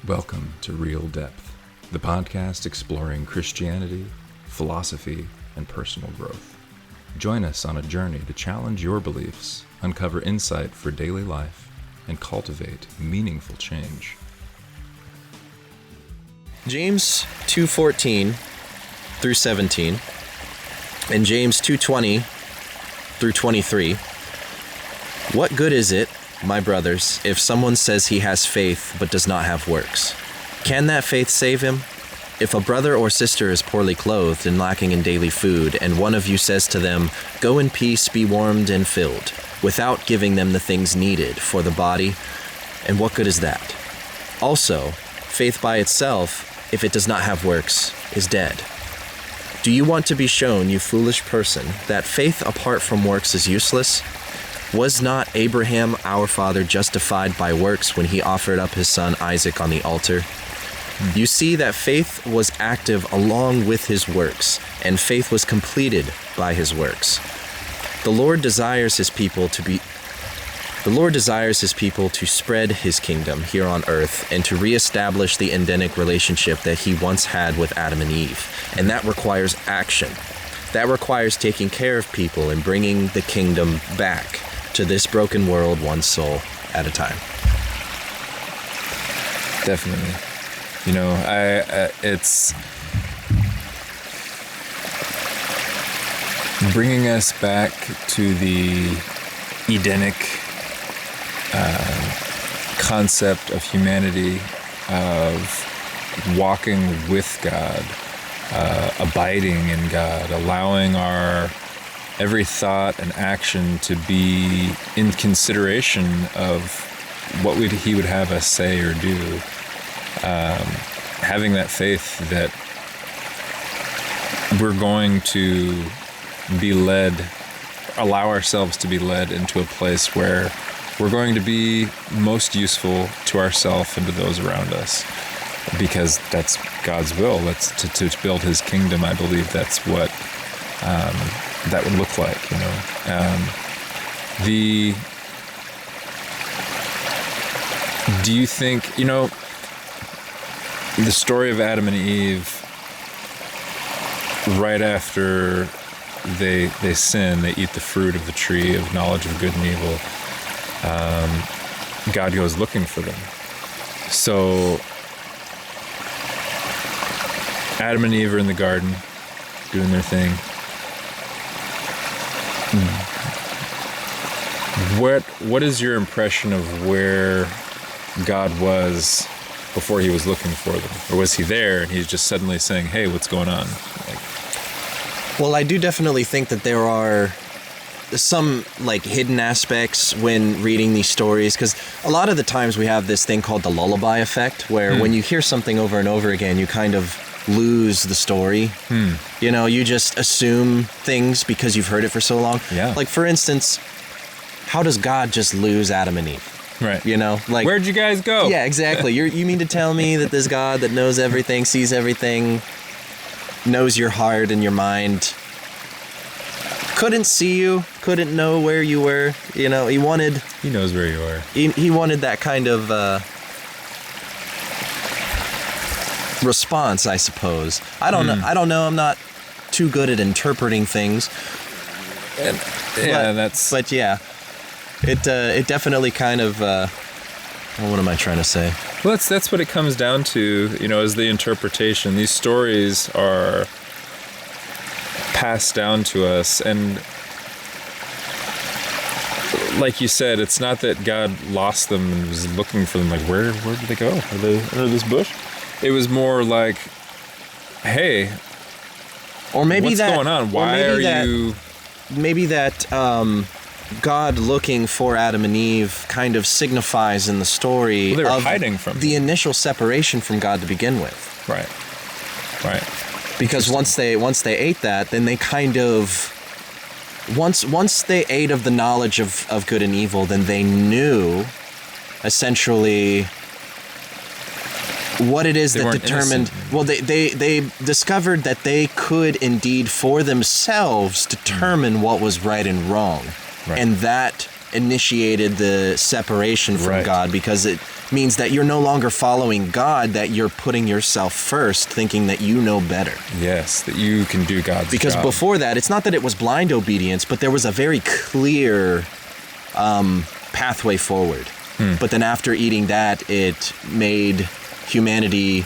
Welcome to Real Depth, the podcast exploring Christianity, philosophy, and personal growth. Join us on a journey to challenge your beliefs, uncover insight for daily life, and cultivate meaningful change. James 2:14 through 17 and James 2:20 through 23. What good is it, my brothers, if someone says he has faith but does not have works? Can that faith save him? If a brother or sister is poorly clothed and lacking in daily food, and one of you says to them, "Go in peace, be warmed and filled," without giving them the things needed for the body, and what good is that? Also, faith by itself, if it does not have works, is dead. Do you want to be shown, you foolish person, that faith apart from works is useless? Was not Abraham, our father, justified by works when he offered up his son Isaac on the altar? You see that faith was active along with his works, and faith was completed by his works. The Lord desires his people to spread his kingdom here on earth and to reestablish the Edenic relationship that he once had with Adam and Eve. And that requires action. That requires taking care of people and bringing the kingdom back to this broken world, one soul at a time. Definitely. It's bringing us back to the Edenic concept of humanity, of walking with God, abiding in God, allowing our every thought and action to be in consideration of what he would have us say or do. Having that faith that we're going to be led, allow ourselves to be led into a place where we're going to be most useful to ourselves and to those around us, because that's God's will. That's to build his kingdom. I believe that's what that would look like, do you think, the story of Adam and Eve, right after they sin, they eat the fruit of the tree of knowledge of good and evil, God goes looking for them. So Adam and Eve are in the garden doing their thing. What is your impression of where God was before he was looking for them? Or was he there and he's just suddenly saying, "Hey, what's going on?" Well, I do definitely think that there are some hidden aspects when reading these stories, because a lot of the times we have this thing called the lullaby effect, where when you hear something over and over again, you kind of lose the story. You just assume things because you've heard it for so long. Yeah. Like, for instance, how does God just lose Adam and Eve? Right. Where'd you guys go? Yeah, exactly. You mean to tell me that this God that knows everything, sees everything, knows your heart and your mind, couldn't see you, couldn't know where you were? He knows where you are. He wanted that kind of response, I suppose. I don't know. I'm not too good at interpreting things. But yeah, it definitely kind of. What am I trying to say? Well, that's what it comes down to. Is the interpretation. These stories are passed down to us, and like you said, it's not that God lost them and was looking for them. Like, where did they go? Are they under this bush? It was more like, hey, or maybe what's going on? Why are you? Maybe that God looking for Adam and Eve kind of signifies in the story they were of hiding from the initial separation from God to begin with. Right. Because once they ate that, then they kind of once they ate of the knowledge of good and evil, then they knew essentially what it is that determined. Innocent. Well, they discovered that they could indeed for themselves determine what was right and wrong, Right. and that initiated the separation from Right. God, because it means that you're no longer following God, that you're putting yourself first, thinking that you know better. Yes, that you can do God's Because job. before that, it's not that it was blind obedience, but there was a very clear pathway forward. But then after eating that, it made humanity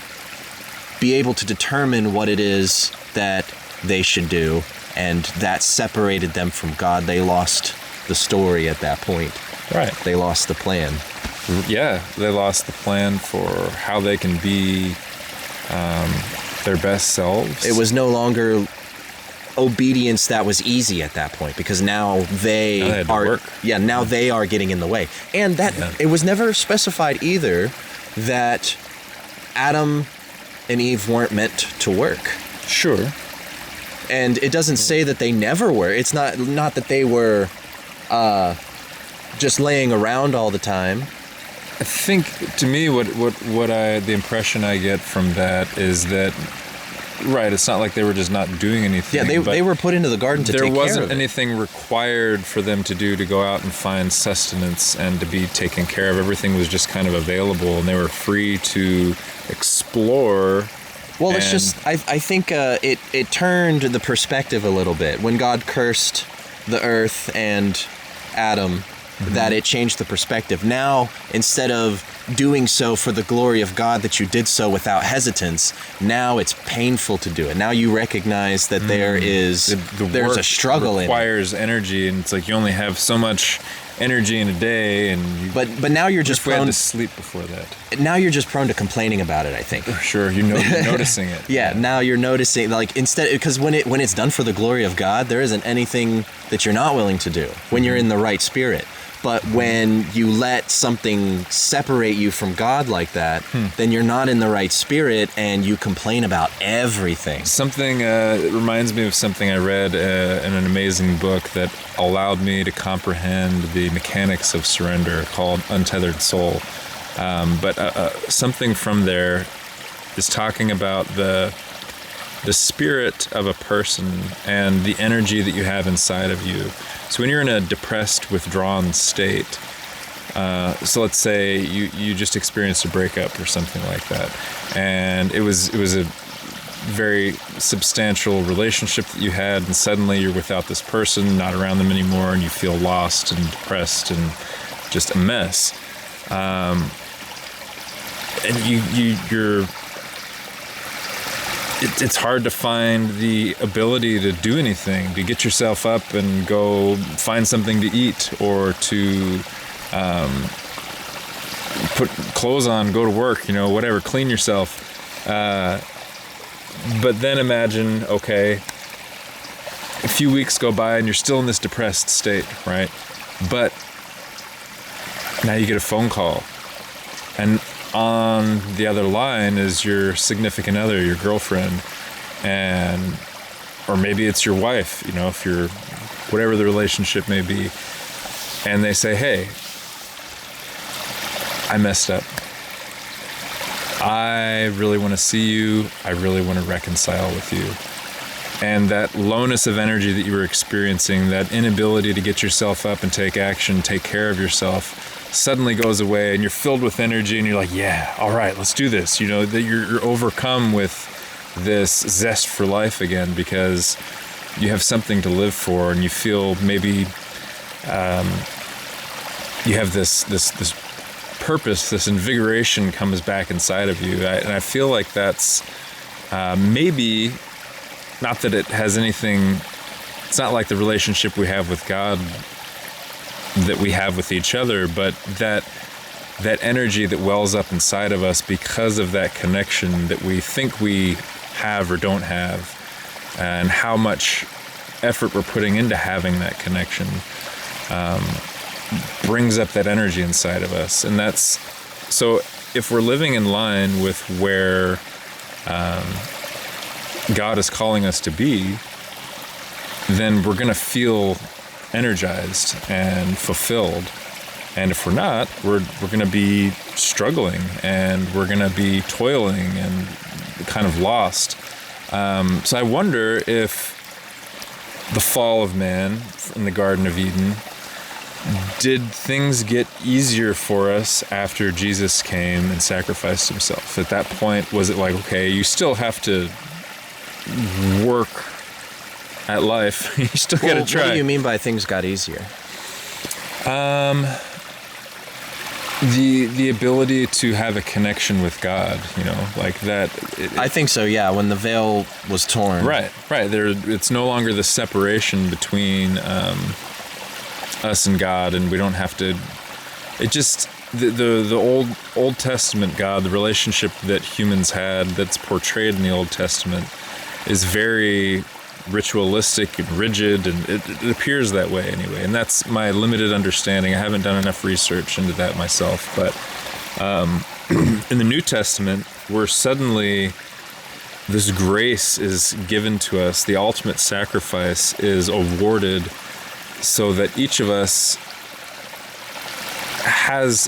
be able to determine what it is that they should do, and that separated them from God. They lost the story at that point. Right. They lost the plan. Yeah, they lost the plan for how they can be their best selves. It was no longer obedience that was easy at that point, because now Now they had to work. now they are getting in the way. And that it was never specified either that Adam and Eve weren't meant to work. Sure. And it doesn't say that they never were. It's not that they were just laying around all the time. I think, to me, the impression I get from that is that, right, it's not like they were just not doing anything. Yeah, they were put into the garden to take care of it. There wasn't anything required for them to do to go out and find sustenance and to be taken care of. Everything was just kind of available, and they were free to explore. Well, it's just, I think it turned the perspective a little bit. When God cursed the earth and Adam, that it changed the perspective. Now, instead of doing so for the glory of God, that you did so without hesitance, now it's painful to do it. Now you recognize that there's a struggle in it. It requires energy, and it's like you only have so much energy in a day, and But now you're just we had prone to sleep before that. now you're just prone to complaining about it, I think. Sure, you're noticing it. Yeah, now you're noticing, like, instead, because when it's done for the glory of God, there isn't anything that you're not willing to do when you're in the right spirit. But when you let something separate you from God like that, then you're not in the right spirit, and you complain about everything. Something it reminds me of something I read in an amazing book that allowed me to comprehend the mechanics of surrender, called Untethered Soul. But something from there is talking about the spirit of a person and the energy that you have inside of you. So when you're in a depressed, withdrawn state, so let's say you just experienced a breakup or something like that, and it was a very substantial relationship that you had, and suddenly you're without this person, not around them anymore, and you feel lost and depressed and just a mess. And you're it's hard to find the ability to do anything, to get yourself up and go find something to eat, or to put clothes on, go to work, whatever, clean yourself. But then imagine, okay, a few weeks go by and you're still in this depressed state, right? But now you get a phone call, and on the other line is your significant other, your girlfriend, or maybe it's your wife, if you're, whatever the relationship may be, and they say, hey, I messed up. I really want to see you. I really want to reconcile with you. And that lowness of energy that you were experiencing, that inability to get yourself up and take action, take care of yourself, suddenly goes away, and you're filled with energy, and you're like, yeah, all right, let's do this. That you're overcome with this zest for life again, because you have something to live for, and you feel maybe you have this purpose, this invigoration comes back inside of you. And I feel like that's maybe, not that it has anything, it's not like the relationship we have with God that we have with each other, but that energy that wells up inside of us because of that connection that we think we have or don't have, and how much effort we're putting into having that connection, brings up that energy inside of us. And that's, so if we're living in line with where God is calling us to be, then we're going to feel energized and fulfilled. And if we're not, we're going to be struggling, and we're going to be toiling and kind of lost. So I wonder if the fall of man in the Garden of Eden did things get easier for us after Jesus came and sacrificed himself? At that point, was it like, okay, you still have to work at life. You still got to try. What do you mean by things got easier? The ability to have a connection with God, like that. I think so, yeah, when the veil was torn. Right. It's no longer the separation between us and God, and we don't have to. It just the Old Testament God, the relationship that humans had, that's portrayed in the Old Testament, is very ritualistic and rigid, and it appears that way anyway. And that's my limited understanding. I haven't done enough research into that myself. But in the New Testament, where suddenly this grace is given to us, the ultimate sacrifice is awarded, so that each of us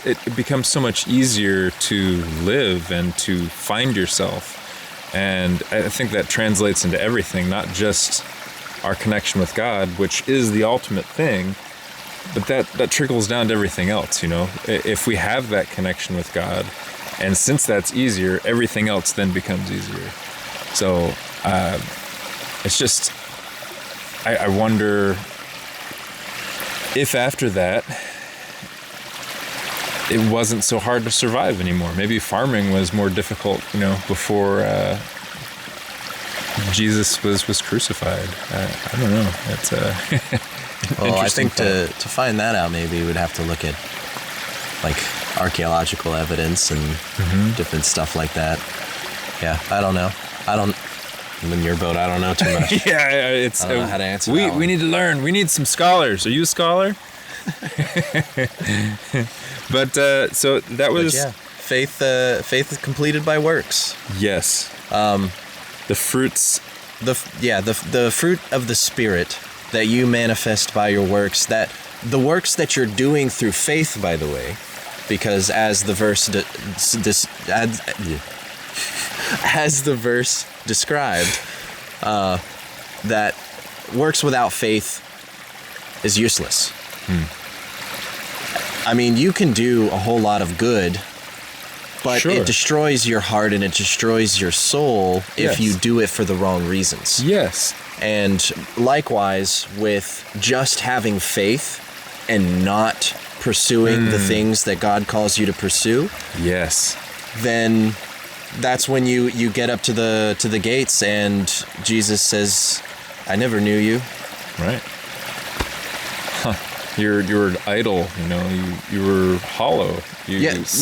it becomes so much easier to live and to find yourself. And I think that translates into everything, not just our connection with God, which is the ultimate thing, but that trickles down to everything else, If we have that connection with God, and since that's easier, everything else then becomes easier. So it's just, I wonder if after that, it wasn't so hard to survive anymore. Maybe farming was more difficult, before Jesus was crucified. I don't know. That's well, I think to find that out, maybe we would have to look at like archaeological evidence and different stuff like that. Yeah, I don't know. I'm in your boat. I don't know too much. Yeah, I don't know how to answer that one. We need to learn. We need some scholars. Are you a scholar? But so that was faith is completed by works. Yes. The fruits, the fruit of the Spirit that you manifest by your works, that the works that you're doing through faith, by the way, because as the verse described, that works without faith is useless. I mean, you can do a whole lot of good, but it destroys your heart and it destroys your soul if you do it for the wrong reasons. Yes. And likewise, with just having faith and not pursuing the things that God calls you to pursue. Yes. Then that's when you get up to the gates and Jesus says, "I never knew you." Right. You're idle, you were hollow.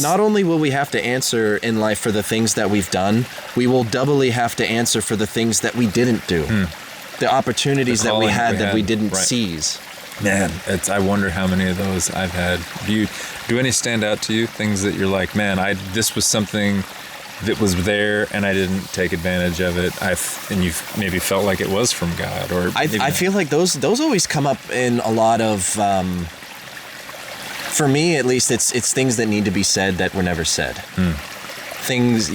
Not only will we have to answer in life for the things that we've done, we will doubly have to answer for the things that we didn't do. The opportunities that we had that we didn't seize. Man, I wonder how many of those I've had. Do any stand out to you? Things that you're like, man, this was something that was there and I didn't take advantage of it. And you maybe felt like it was from God, or I feel like those always come up in a lot of. For me, at least, it's things that need to be said that were never said. Things,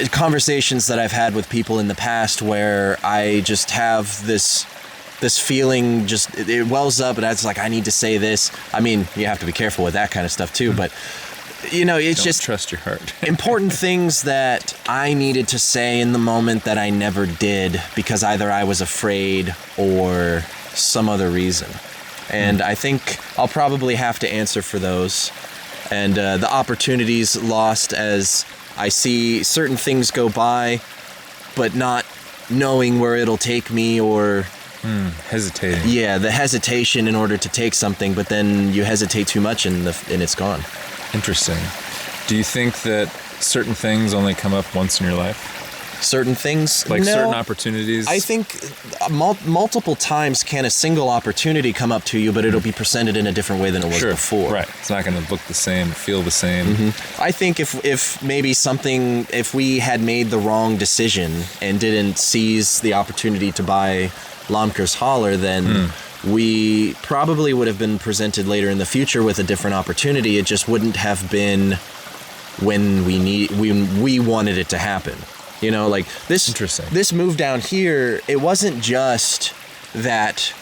conversations that I've had with people in the past where I just have this feeling, just it wells up, and it's like I need to say this. I mean, you have to be careful with that kind of stuff too, but. It's Don't just trust your heart. important things that I needed to say in the moment that I never did because either I was afraid or some other reason. And I think I'll probably have to answer for those. And the opportunities lost as I see certain things go by, but not knowing where it'll take me or... hesitating. Yeah, the hesitation in order to take something, but then you hesitate too much and it's gone. Interesting. Do you think that certain things only come up once in your life? Certain things? Like no, certain opportunities? I think multiple times can a single opportunity come up to you, but it'll be presented in a different way than it was before. Right. It's not going to look the same, feel the same. I think if maybe if we had made the wrong decision and didn't seize the opportunity to buy Lomker's Holler, then... we probably would have been presented later in the future with a different opportunity. It just wouldn't have been when we wanted it to happen. Like this. Interesting. This move down here, it wasn't just that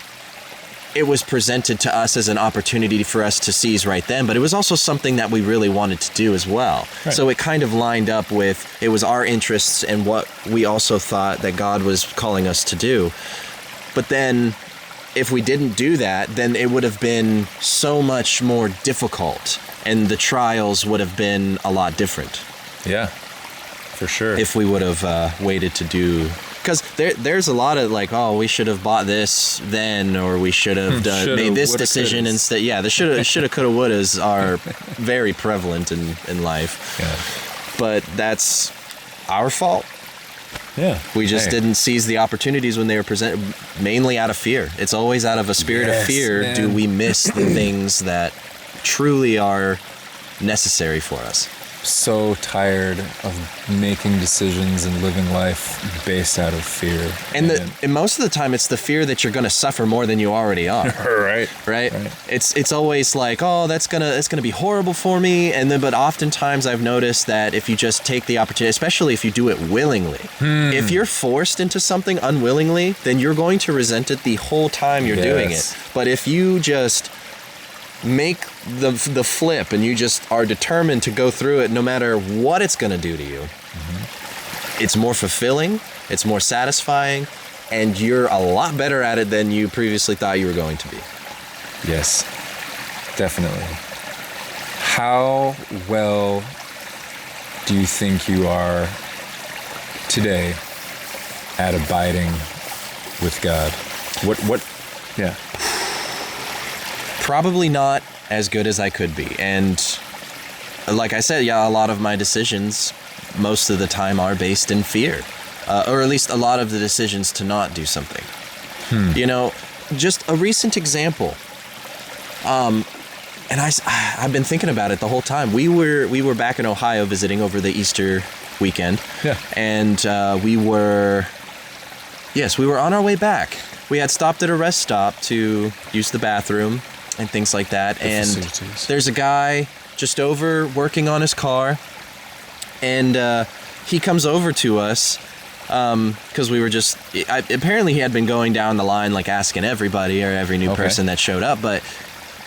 it was presented to us as an opportunity for us to seize right then, but it was also something that we really wanted to do as well. Right. So it kind of lined up with, it was our interests and what we also thought that God was calling us to do. But then if we didn't do that, then it would have been so much more difficult, and the trials would have been a lot different. Yeah, for sure. If we would have waited to do... Because there's a lot of like, oh, we should have bought this then, or we should have made this decision instead. Yeah, the shoulda, coulda, wouldas are very prevalent in life. Yeah. But that's our fault. Yeah. We just didn't seize the opportunities when they were presented, mainly out of fear. It's always out of a spirit of fear, man. Do we miss the things that truly are necessary for us. So tired of making decisions and living life based out of fear. And most of the time, it's the fear that you're going to suffer more than you already are. Right. It's always like, oh, that's gonna be horrible for me. But oftentimes I've noticed that if you just take the opportunity, especially if you do it willingly, if you're forced into something unwillingly, then you're going to resent it the whole time you're doing it. But if you just make the flip and you just are determined to go through it no matter what it's going to do to you, it's more fulfilling, it's more satisfying, and you're a lot better at it than you previously thought you were going to be. Yes, definitely. How well do you think you are today at abiding with God? Yeah. Probably not as good as I could be. And like I said, a lot of my decisions most of the time are based in fear. Or at least a lot of the decisions to not do something. You know, just a recent example. And I've been thinking about it the whole time. We were back in Ohio visiting over the Easter weekend. Yeah. And we were on our way back. We had stopped at a rest stop to use the bathroom and things like that. And there's a guy just over working on his car, and he comes over to us because we were just apparently he had been going down the line like asking everybody or every new person that showed up, but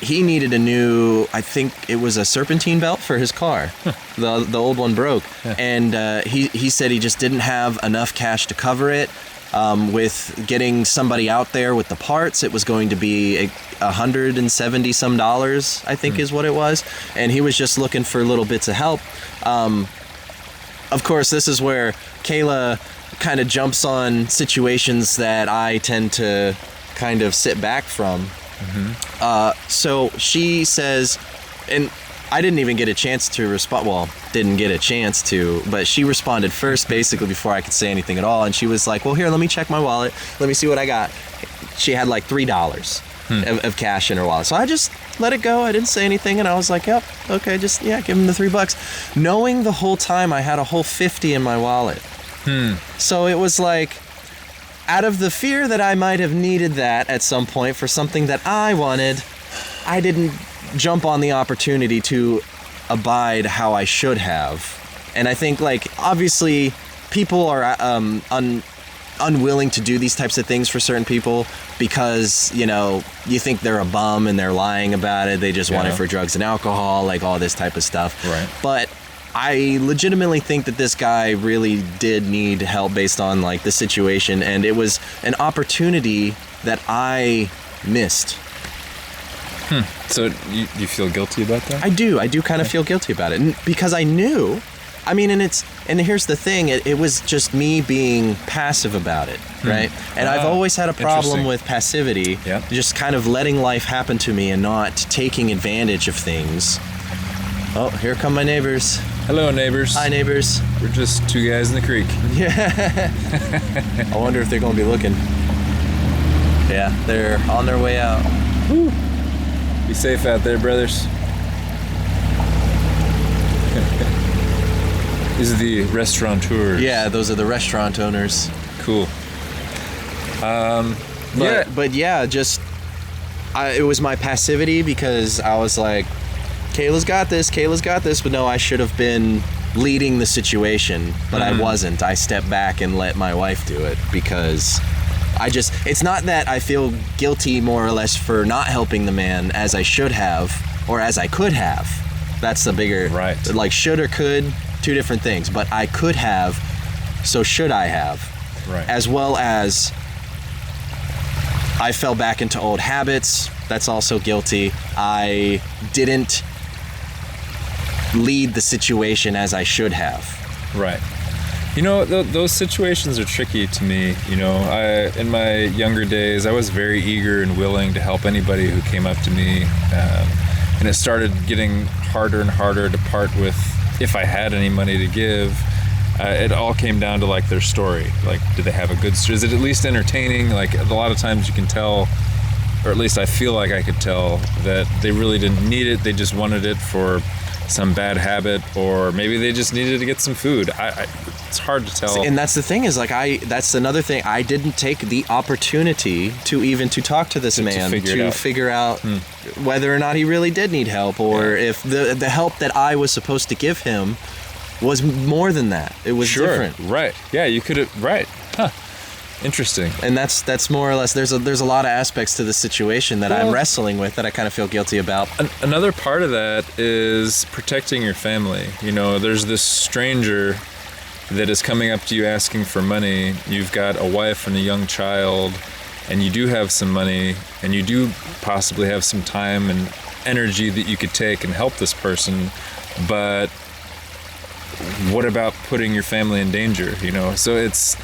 he needed a new, I think it was a serpentine belt for his car. The old one broke. And he said he just didn't have enough cash to cover it. With getting somebody out there with the parts, it was going to be $170 some, I think is what it was. And he was just looking for little bits of help. Of course, this is where Kayla kind of jumps on situations that I tend to kind of sit back from. So she says, and I didn't even get a chance to respond. Well, didn't get a chance to, but she responded first, basically, before I could say anything at all. And she was like, well, here, let me check my wallet. Let me see what I got. She had like $3 of cash in her wallet. So I just let it go. I didn't say anything. And I was like, yep, okay, just, give him the $3. Knowing the whole time I had a whole 50 in my wallet. So it was like, out of the fear that I might have needed that at some point for something that I wanted, I didn't jump on the opportunity to abide how I should have. And I think, like, obviously people are unwilling to do these types of things for certain people because, you think they're a bum and they're lying about it. They just want it for drugs and alcohol, like all this type of stuff. Right. But I legitimately think that this guy really did need help based on like the situation, and it was an opportunity that I missed. So you feel guilty about that? I do kind of feel guilty about it, because I knew. I mean, and here's the thing, it was just me being passive about it, right? And I've always had a problem with passivity, just kind of letting life happen to me and not taking advantage of things. Oh, here come my neighbors. Hello, neighbors. Hi, neighbors. We're just two guys in the creek. Yeah. I wonder if they're going to be looking. Yeah, they're on their way out. Woo. Be safe out there, brothers. These are the restaurateurs. Yeah, those are the restaurant owners. Cool. It was my passivity because I was like, Kayla's got this, but no, I should have been leading the situation, but I wasn't. I stepped back and let my wife do it because It's not that I feel guilty more or less for not helping the man as I should have or as I could have. That's the bigger, right. Like should or could, two different things. But I could have, so should I have? Right. As well as I fell back into old habits. That's also guilty. I didn't lead the situation as I should have. Right. You know, those situations are tricky to me. You know, in my younger days, I was very eager and willing to help anybody who came up to me. And it started getting harder and harder to part with if I had any money to give. It all came down to like their story. Like, do they have a good story? Is it at least entertaining? Like a lot of times you can tell, or at least I feel like I could tell, that they really didn't need it. They just wanted it for some bad habit, or maybe they just needed to get some food. It's hard to tell. And that's the thing is, like, that's another thing. I didn't take the opportunity to talk to this man to figure out whether or not he really did need help, or if the help that I was supposed to give him was more than that. It was different. Right. Yeah, you could have. Right. Huh. Interesting. And that's more or less, there's a lot of aspects to the situation that I'm wrestling with that I kind of feel guilty about. Another part of that is protecting your family. You know, there's this stranger that is coming up to you asking for money. You've got a wife and a young child, and you do have some money, and you do possibly have some time and energy that you could take and help this person, but what about putting your family in danger, you know? So it's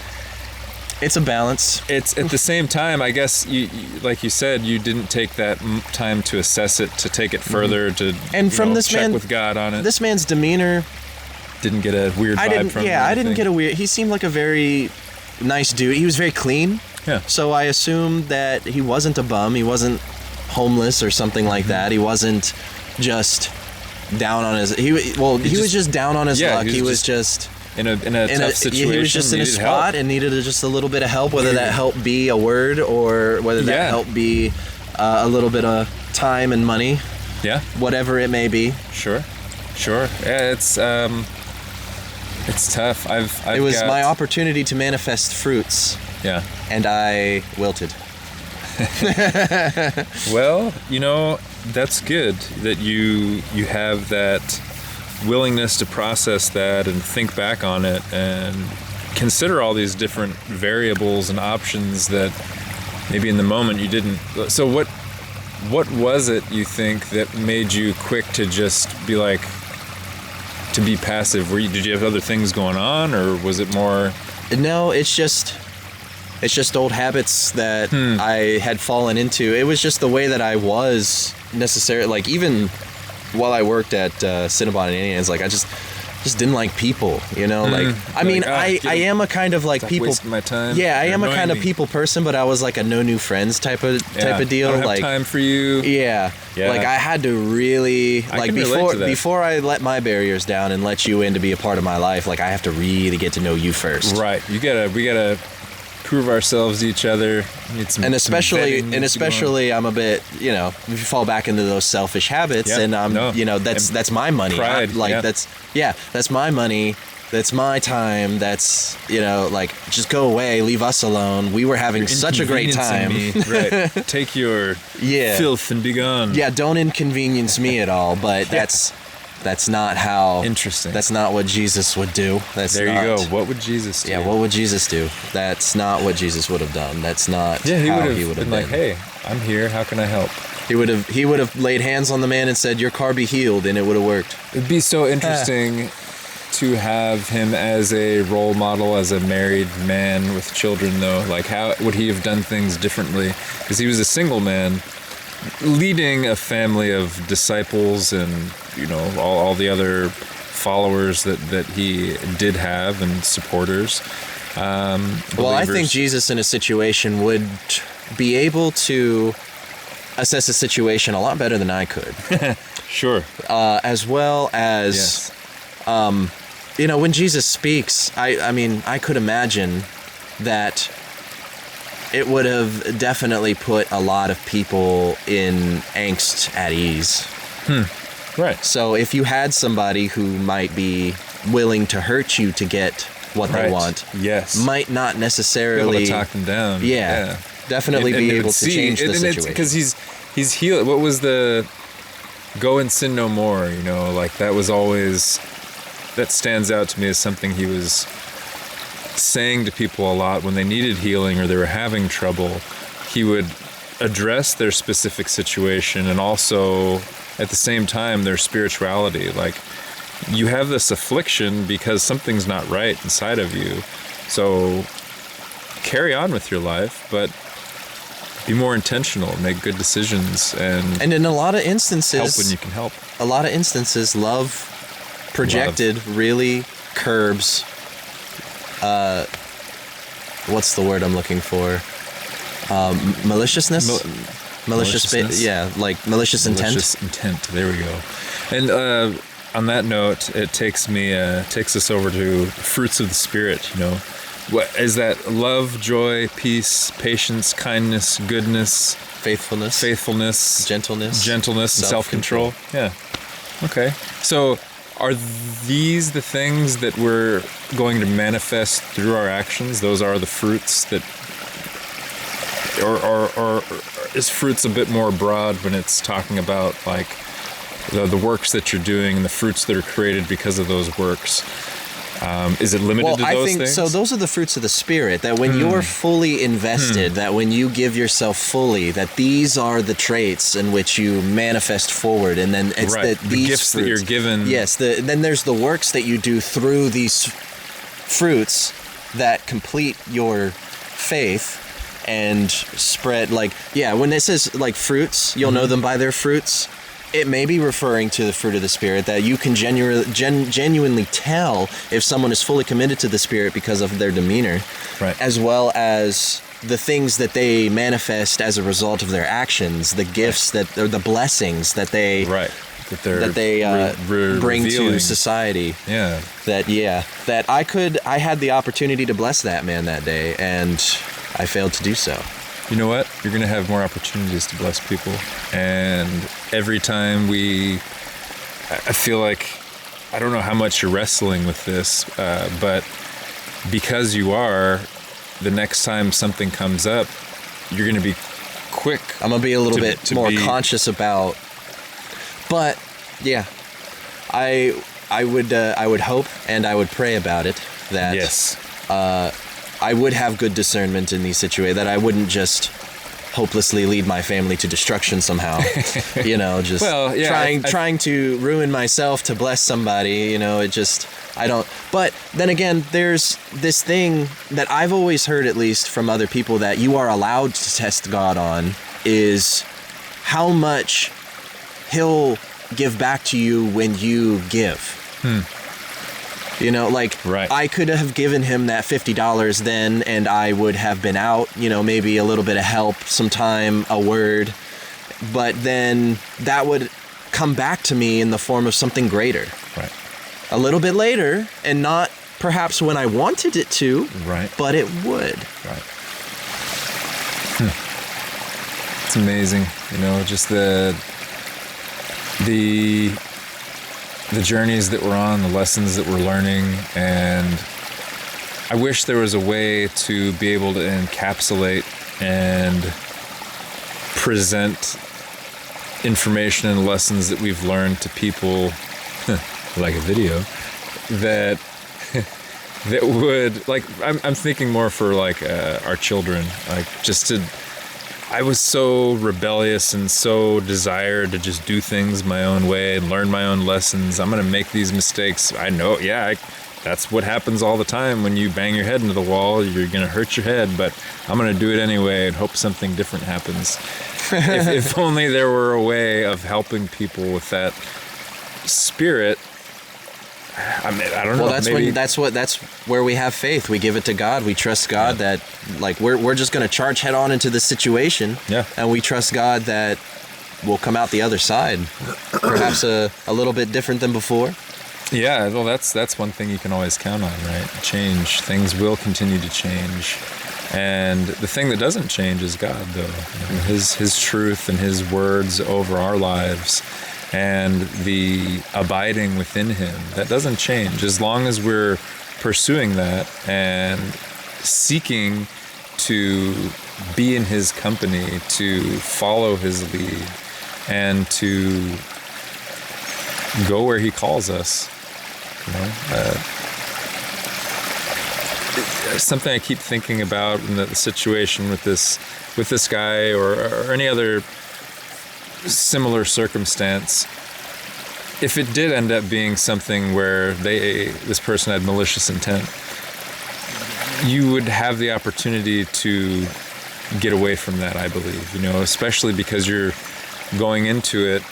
a balance. It's at the same time, I guess, you like you said, you didn't take that time to assess it, to take it further, to check with God on it. This man's demeanor, didn't get a weird vibe from him. Yeah, I didn't get a weird. He seemed like a very nice dude. He was very clean. Yeah. So I assumed that he wasn't a bum. He wasn't homeless or something like that. He wasn't just down on his. He was just down on his luck. He was just in a tough situation. He was just in a spot and needed just a little bit of help, whether that help be a word or whether that help be a little bit of time and money. Yeah. Whatever it may be. Sure. Yeah, it's tough. It was my opportunity to manifest fruits. Yeah. And I wilted. Well, you know, that's good that you have that willingness to process that and think back on it and consider all these different variables and options that maybe in the moment you didn't. So what was it, you think, that made you quick to just be like, to be passive? Did you have other things going on, or was it more? No, it's just old habits that I had fallen into. It was just the way that I was necessarily, like, even while I worked at Cinnabon and Indians, like, I just didn't like people, you know? Like, I mean, I am a kind of like people. Wasting my time. Yeah, I am a kind of people person, but I was like a no new friends type of deal. I don't have like time for you. Yeah. Like I had to really before I let my barriers down and let you in to be a part of my life. Like I have to really get to know you first. Right. We gotta prove ourselves to each other. And especially I'm a bit, you know, if you fall back into those selfish habits, and that's my money. Pride. That's my money. That's my time. That's, you know, like, just go away, leave us alone. We were having such a great time. Right. Take your filth and be gone. Yeah, don't inconvenience me at all. But that's not how. Interesting. That's not what Jesus would do. There you go. What would Jesus do? Yeah, what would Jesus do? That's not what Jesus would have done. That's not how he would have been. Like, hey, I'm here. How can I help? He would have laid hands on the man and said, "Your car be healed," and it would have worked. It'd be so interesting to have him as a role model, as a married man with children, though. Like, how would he have done things differently? Because he was a single man leading a family of disciples and, you know, all the other followers that he did have and supporters. Well, I think Jesus in a situation would be able to assess a situation a lot better than I could. Sure. As well as, you know, when Jesus speaks, I mean, I could imagine that it would have definitely put a lot of people in angst at ease. Right. So if you had somebody who might be willing to hurt you to get what they want. Yes. Might not Be necessarily able to talk them down. Yeah. Definitely And be they able would to change the situation. Because he's healed. What was the go and sin no more? You know, like that was always, that stands out to me as something he was saying to people a lot when they needed healing or they were having trouble. He would address their specific situation and also at the same time their spirituality. Like, you have this affliction because something's not right inside of you. So carry on with your life, but be more intentional, make good decisions, and in a lot of instances, help when you can help. A lot of instances, love projected really curbs. What's the word I'm looking for? Maliciousness. Maliciousness? Like malicious intent. Malicious intent. There we go. And on that note, it takes us over to fruits of the Spirit. You know, what is that? Love, joy, peace, patience, kindness, goodness, faithfulness, gentleness, and self-control. Yeah. Okay. So, are these the things that we're going to manifest through our actions? Those are the fruits that, or is fruits a bit more broad when it's talking about like the works that you're doing and the fruits that are created because of those works? Is it limited to those things? So those are the fruits of the Spirit, that when you're fully invested, that when you give yourself fully, that these are the traits in which you manifest forward. And then it's the these gifts fruits that you're given. Yes, then there's the works that you do through these fruits that complete your faith and spread, like, when it says like fruits, you'll know them by their fruits. It may be referring to the fruit of the Spirit, that you can genuinely tell if someone is fully committed to the Spirit because of their demeanor, right, as well as the things that they manifest as a result of their actions, the gifts or the blessings that they bring to society. Yeah. That I had the opportunity to bless that man that day, and I failed to do so. You know what? You're going to have more opportunities to bless people. And every time I feel like, I don't know how much you're wrestling with this, but because you are, the next time something comes up, you're going to be quick. I'm going to be a little bit more conscious about, but yeah, I would hope and I would pray about it that yes. I would have good discernment in these situations, that I wouldn't just hopelessly lead my family to destruction somehow, you know, just trying to ruin myself to bless somebody, you know, I don't. But then again, there's this thing that I've always heard, at least from other people, that you are allowed to test God on, is how much He'll give back to you when you give. You know, like, right. I could have given him that $50 then, and I would have been out, you know, maybe a little bit of help, some time, a word. But then that would come back to me in the form of something greater. Right. A little bit later, and not perhaps when I wanted it to, right, but it would. Right. It's amazing, you know, just the journeys that we're on, the lessons that we're learning, and I wish there was a way to be able to encapsulate and present information and lessons that we've learned to people, like a video, that would, like, I'm thinking more for like our children, like I was so rebellious and so desired to just do things my own way and learn my own lessons. I'm going to make these mistakes. I know, that's what happens all the time. When you bang your head into the wall, you're going to hurt your head, but I'm going to do it anyway and hope something different happens. if only there were a way of helping people with that spirit. I mean, I don't know. Well, that's where we have faith. We give it to God. We trust God that, like, we're just going to charge head on into this situation. Yeah. And we trust God that we'll come out the other side, perhaps a little bit different than before. Yeah. Well, that's one thing you can always count on, right? Change. Things will continue to change. And the thing that doesn't change is God, though. You know, His truth and His words over our lives, and the abiding within Him, that doesn't change. As long as we're pursuing that and seeking to be in his company, to follow his lead, and to go where he calls us. You know, something I keep thinking about in the situation with this guy or any other similar circumstance. If it did end up being something where this person had malicious intent, you would have the opportunity to get away from that, I believe, you know, especially because you're going into it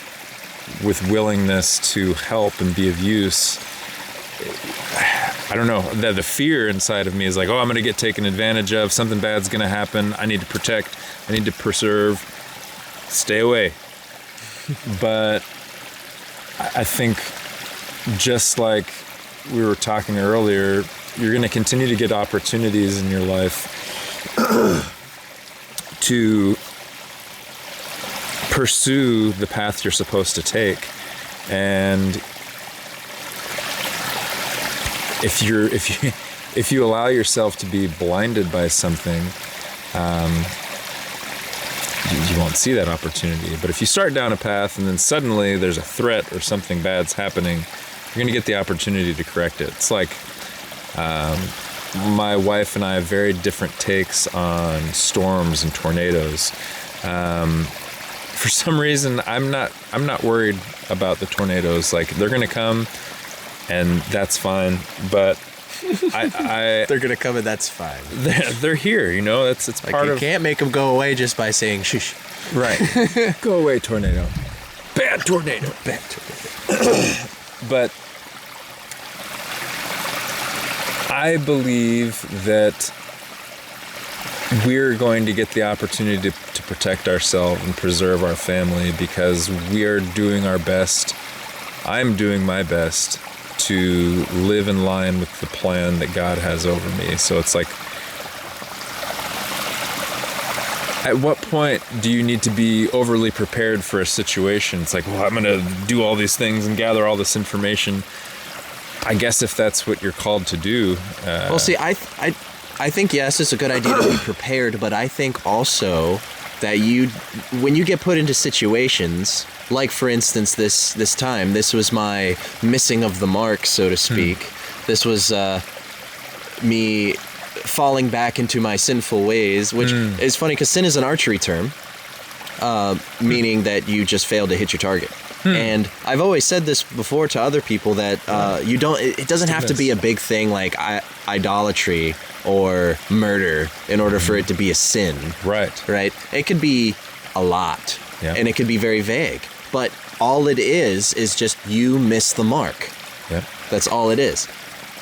with willingness to help and be of use. I don't know, the fear inside of me is like, oh, I'm going to get taken advantage of, something bad's going to happen, I need to protect, I need to preserve, stay away. But I think just like we were talking earlier, you're going to continue to get opportunities in your life to pursue the path you're supposed to take. And if you allow yourself to be blinded by something, you won't see that opportunity. But if you start down a path and then suddenly there's a threat or something bad's happening, you're going to get the opportunity to correct it. It's like my wife and I have very different takes on storms and tornadoes. For some reason, I'm not worried about the tornadoes. Like, they're going to come, and that's fine. But they're gonna come and that's fime. They're here, you know. It's like part you of. You can't make them go away just by saying shush. Right. Go away, tornado. Bad tornado. Bad tornado. But I believe that we're going to get the opportunity to protect ourselves and preserve our family because we are doing our best. I'm doing my best to live in line with the plan that God has over me. So it's like, at what point do you need to be overly prepared for a situation? It's like, well, I'm going to do all these things and gather all this information. I guess if that's what you're called to do. Well, see, I think, yes, it's a good idea to be prepared, but I think also that when you get put into situations, like, for instance, this time, this was my missing of the mark, so to speak. This was me falling back into my sinful ways, which is funny because sin is an archery term, meaning that you just failed to hit your target. And I've always said this before to other people that it doesn't have to be a big thing like idolatry or murder in order for it to be a sin. Right? It could be a lot, and it could be very vague. But all it is just you miss the mark. Yeah. That's all it is.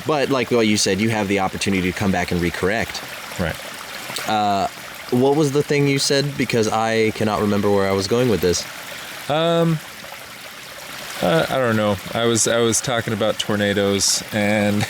But like what you said, you have the opportunity to come back and recorrect. Right. What was the thing you said? Because I cannot remember where I was going with this. I don't know. I was talking about tornadoes and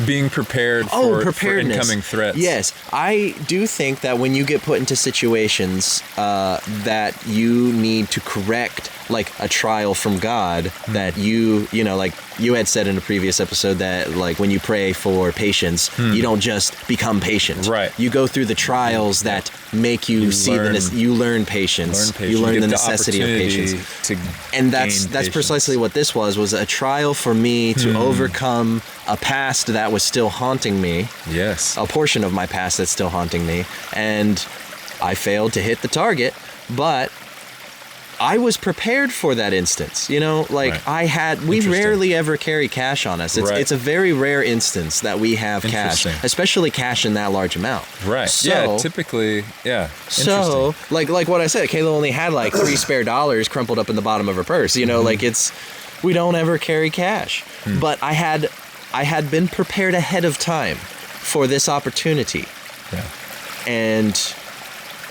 being prepared for incoming threats. Yes, I do think that when you get put into situations that you need to correct, like a trial from God, that you know, like you had said in a previous episode that like when you pray for patience, you don't just become patient. Right. You go through the trials that make you see you learn patience. You learn the necessity of patience. And that's precisely what this was a trial for me to overcome a past that was still haunting me. Yes. A portion of my past that's still haunting me. And I failed to hit the target, but I was prepared for that instance. You know, like we rarely ever carry cash on us. It's a very rare instance that we have cash, especially cash in that large amount. Right. So, typically, So, like what I said, Kayla only had like $3 spare crumpled up in the bottom of her purse. You know, like we don't ever carry cash. But I had been prepared ahead of time for this opportunity. Yeah. And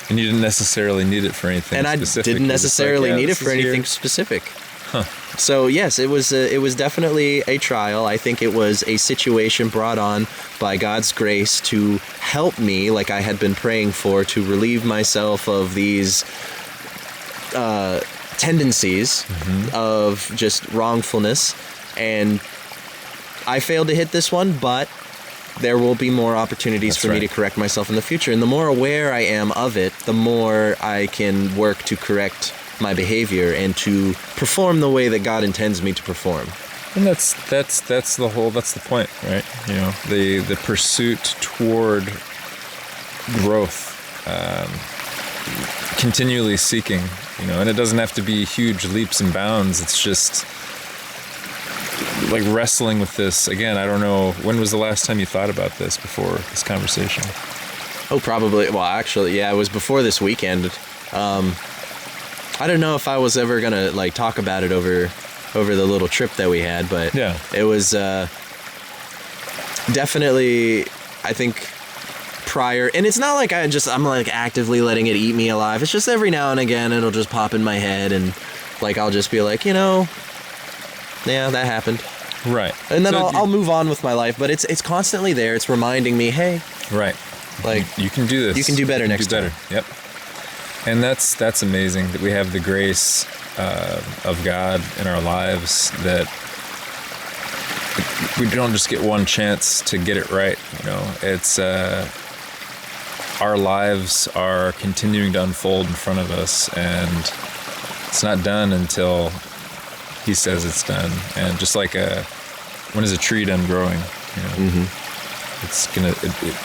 you didn't necessarily need it for anything specific. And I didn't necessarily need it for anything specific. Huh. So, yes, it was definitely a trial. I think it was a situation brought on by God's grace to help me, like I had been praying for, to relieve myself of these tendencies of just wrongfulness. And I failed to hit this one, but there will be more opportunities for me to correct myself in the future. And the more aware I am of it, the more I can work to correct my behavior and to perform the way that God intends me to perform. And that's the point, right? You know, the pursuit toward growth, continually seeking, you know, and it doesn't have to be huge leaps and bounds. It's just like wrestling with this. Again, I don't know, when was the last time you thought about this before this conversation? Oh, probably. Well, actually, yeah, it was before this weekend. I don't know if I was ever gonna like talk about it over the little trip that we had, but yeah, it was definitely, I think, prior. And it's not like I'm like actively letting it eat me alive. It's just every now and again it'll just pop in my head, and like I'll just be like, you know, yeah, that happened. Right. And then I'll move on with my life, but it's constantly there. It's reminding me, hey, right, like you can do this. You can do better next time. Yep. And that's amazing that we have the grace of God in our lives, that we don't just get one chance to get it right. You know, it's our lives are continuing to unfold in front of us, and it's not done until He says it's done. And just like when is a tree done growing? You know, it's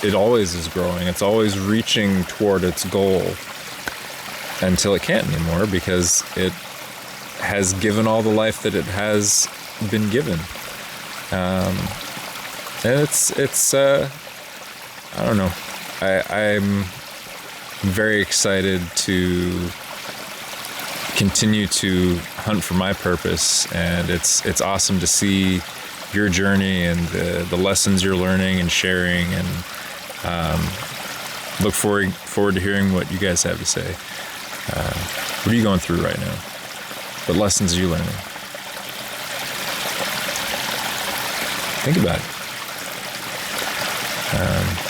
it always is growing. It's always reaching toward its goal until it can't anymore, because it has given all the life that it has been given. And it's I don't know. I'm very excited to continue to hunt for my purpose, and it's awesome to see your journey and the lessons you're learning and sharing, and look forward to hearing what you guys have to say. What are you going through right now? What lessons are you learning? Think about it.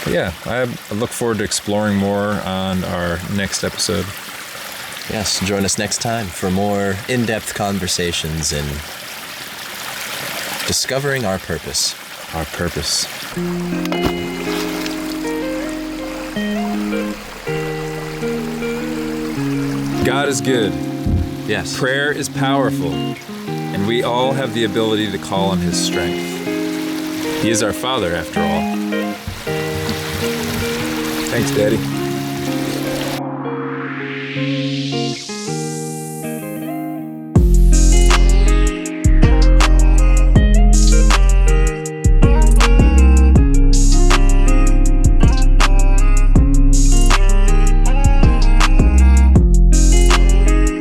But yeah, I look forward to exploring more on our next episode. Yes, join us next time for more in-depth conversations and discovering our purpose. Our purpose. God is good. Yes. Prayer is powerful, and we all have the ability to call on His strength. He is our Father, after all. Thanks, Daddy.